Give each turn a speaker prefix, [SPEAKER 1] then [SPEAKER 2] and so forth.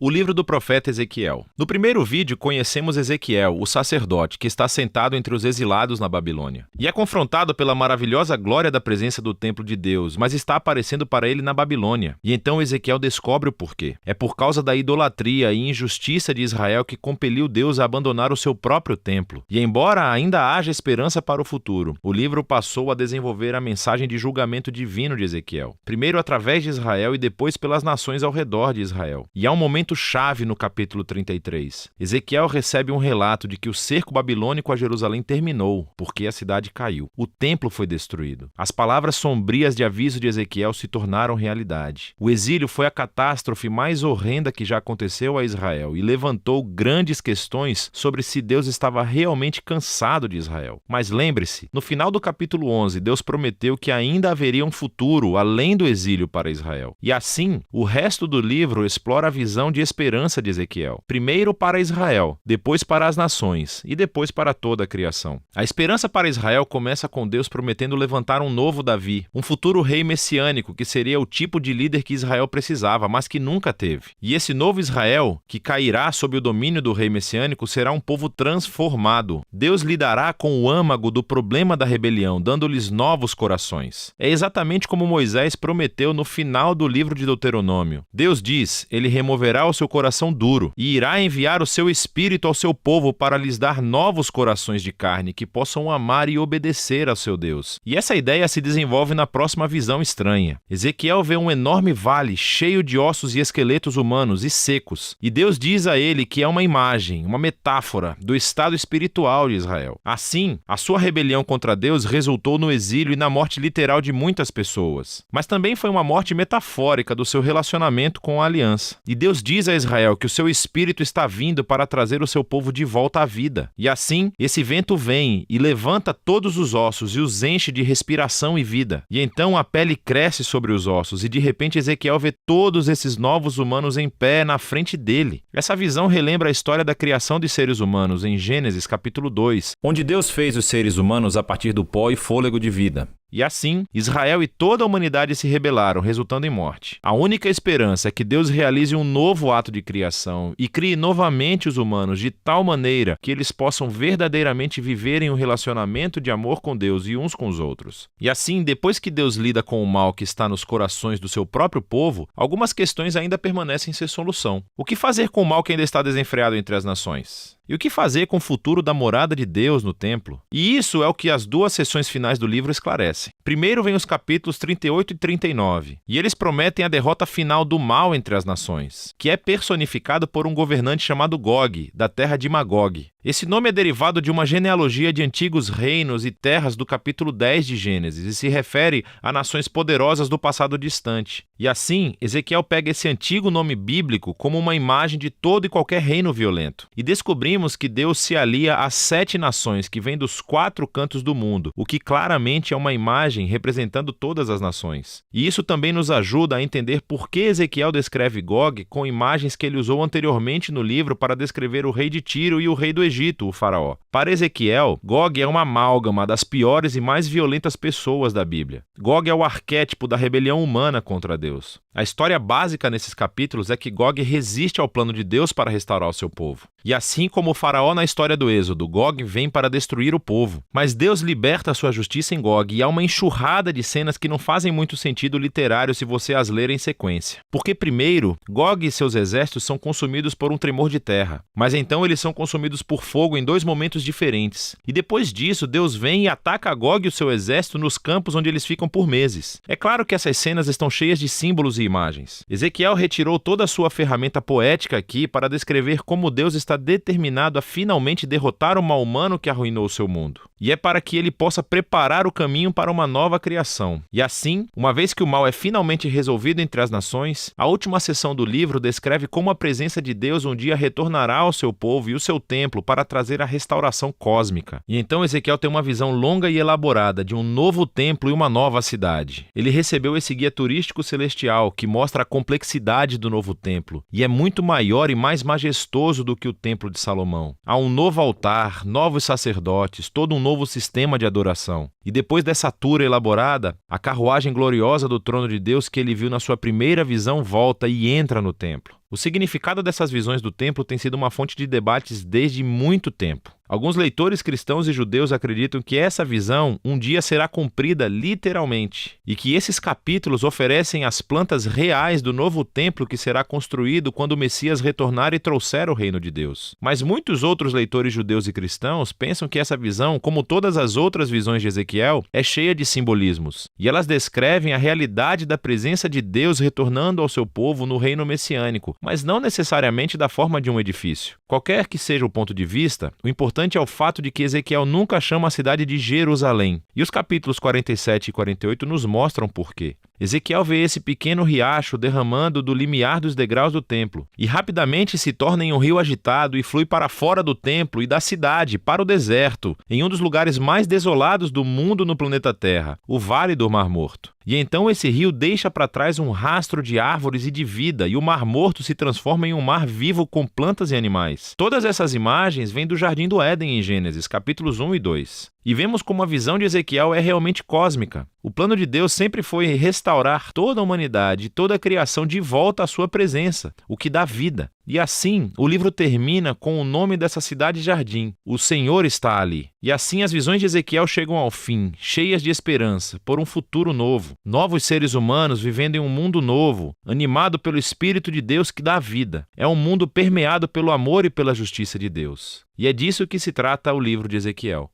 [SPEAKER 1] O livro do profeta Ezequiel. No primeiro vídeo, conhecemos Ezequiel, o sacerdote, que está sentado entre os exilados na Babilônia. E é confrontado pela maravilhosa glória da presença do templo de Deus, mas está aparecendo para ele na Babilônia. E então Ezequiel descobre o porquê. É por causa da idolatria e injustiça de Israel que compeliu Deus a abandonar o seu próprio templo. E embora ainda haja esperança para o futuro, o livro passou a desenvolver a mensagem de julgamento divino de Ezequiel. Primeiro através de Israel e depois pelas nações ao redor de Israel. E há um momento chave no capítulo 33. Ezequiel recebe um relato de que o cerco babilônico a Jerusalém terminou, porque a cidade caiu. O templo foi destruído. As palavras sombrias de aviso de Ezequiel se tornaram realidade. O exílio foi a catástrofe mais horrenda que já aconteceu a Israel e levantou grandes questões sobre se Deus estava realmente cansado de Israel. Mas lembre-se, no final do capítulo 11, Deus prometeu que ainda haveria um futuro além do exílio para Israel. E assim, o resto do livro explora a visão de esperança de Ezequiel. Primeiro para Israel, depois para as nações e depois para toda a criação. A esperança para Israel começa com Deus prometendo levantar um novo Davi, um futuro rei messiânico que seria o tipo de líder que Israel precisava, mas que nunca teve. E esse novo Israel, que cairá sob o domínio do rei messiânico, será um povo transformado. Deus lidará com o âmago do problema da rebelião, dando-lhes novos corações. É exatamente como Moisés prometeu no final do livro de Deuteronômio. Deus diz: ele removerá o seu coração duro e irá enviar o seu espírito ao seu povo para lhes dar novos corações de carne que possam amar e obedecer ao seu Deus. E essa ideia se desenvolve na próxima visão estranha. Ezequiel vê um enorme vale cheio de ossos e esqueletos humanos e secos. E Deus diz a ele que é uma imagem, uma metáfora do estado espiritual de Israel. Assim, a sua rebelião contra Deus resultou no exílio e na morte literal de muitas pessoas. Mas também foi uma morte metafórica do seu relacionamento com a aliança. E Deus diz a Israel que o seu espírito está vindo para trazer o seu povo de volta à vida. E assim, esse vento vem e levanta todos os ossos e os enche de respiração e vida. E então a pele cresce sobre os ossos e de repente Ezequiel vê todos esses novos humanos em pé na frente dele. Essa visão relembra a história da criação de seres humanos em Gênesis capítulo 2, onde Deus fez os seres humanos a partir do pó e fôlego de vida. E assim, Israel e toda a humanidade se rebelaram, resultando em morte. A única esperança é que Deus realize um novo ato de criação e crie novamente os humanos de tal maneira que eles possam verdadeiramente viver em um relacionamento de amor com Deus e uns com os outros. E assim, depois que Deus lida com o mal que está nos corações do seu próprio povo, algumas questões ainda permanecem sem solução. O que fazer com o mal que ainda está desenfreado entre as nações? E o que fazer com o futuro da morada de Deus no templo? E isso é o que as duas sessões finais do livro esclarecem. Primeiro vem os capítulos 38 e 39, e eles prometem a derrota final do mal entre as nações, que é personificado por um governante chamado Gog, da terra de Magog. Esse nome é derivado de uma genealogia de antigos reinos e terras do capítulo 10 de Gênesis e se refere a nações poderosas do passado distante. E assim, Ezequiel pega esse antigo nome bíblico como uma imagem de todo e qualquer reino violento. E descobrimos que Deus se alia às 7 nações que vêm dos 4 cantos do mundo, o que claramente é uma imagem representando todas as nações. E isso também nos ajuda a entender por que Ezequiel descreve Gog com imagens que ele usou anteriormente no livro para descrever o rei de Tiro e o rei do Egito, o faraó. Para Ezequiel, Gog é uma amálgama das piores e mais violentas pessoas da Bíblia. Gog é o arquétipo da rebelião humana contra Deus. A história básica nesses capítulos é que Gog resiste ao plano de Deus para restaurar o seu povo. E assim como o faraó na história do Êxodo, Gog vem para destruir o povo. Mas Deus liberta a sua justiça em Gog e há uma enxurrada de cenas que não fazem muito sentido literário se você as ler em sequência. Porque primeiro, Gog e seus exércitos são consumidos por um tremor de terra. Mas então eles são consumidos por fogo em 2 momentos diferentes. E depois disso, Deus vem e ataca Gog e o seu exército nos campos onde eles ficam por meses. É claro que essas cenas estão cheias de símbolos e imagens. Ezequiel retirou toda a sua ferramenta poética aqui para descrever como Deus está determinado a finalmente derrotar o mal humano que arruinou o seu mundo. E é para que ele possa preparar o caminho para uma nova criação. E assim, uma vez que o mal é finalmente resolvido entre as nações, a última seção do livro descreve como a presença de Deus um dia retornará ao seu povo e o seu templo para trazer a restauração cósmica. E então Ezequiel tem uma visão longa e elaborada de um novo templo e uma nova cidade. Ele recebeu esse guia turístico celestial que mostra a complexidade do novo templo e é muito maior e mais majestoso do que o templo de Salomão. Há um novo altar, novos sacerdotes, todo um novo sistema de adoração. E depois dessa tour elaborada, a carruagem gloriosa do trono de Deus que ele viu na sua primeira visão volta e entra no templo. O significado dessas visões do templo tem sido uma fonte de debates desde muito tempo. Alguns leitores cristãos e judeus acreditam que essa visão um dia será cumprida literalmente e que esses capítulos oferecem as plantas reais do novo templo que será construído quando o Messias retornar e trouxer o reino de Deus. Mas muitos outros leitores judeus e cristãos pensam que essa visão, como todas as outras visões de Ezequiel, é cheia de simbolismos e elas descrevem a realidade da presença de Deus retornando ao seu povo no reino messiânico, mas não necessariamente da forma de um edifício. Qualquer que seja o ponto de vista, o importante é o fato de que Ezequiel nunca chama a cidade de Jerusalém. E os capítulos 47 e 48 nos mostram por quê. Ezequiel vê esse pequeno riacho derramando do limiar dos degraus do templo e rapidamente se torna em um rio agitado e flui para fora do templo e da cidade, para o deserto, em um dos lugares mais desolados do mundo no planeta Terra, o Vale do Mar Morto. E então esse rio deixa para trás um rastro de árvores e de vida, e o Mar Morto se transforma em um mar vivo com plantas e animais. Todas essas imagens vêm do Jardim do Éden em Gênesis, capítulos 1 e 2. E vemos como a visão de Ezequiel é realmente cósmica. O plano de Deus sempre foi restaurar toda a humanidade e toda a criação de volta à sua presença, o que dá vida. E assim, o livro termina com o nome dessa cidade-jardim. O Senhor está ali. E assim as visões de Ezequiel chegam ao fim, cheias de esperança, por um futuro novo. Novos seres humanos vivendo em um mundo novo, animado pelo Espírito de Deus que dá vida. É um mundo permeado pelo amor e pela justiça de Deus. E é disso que se trata o livro de Ezequiel.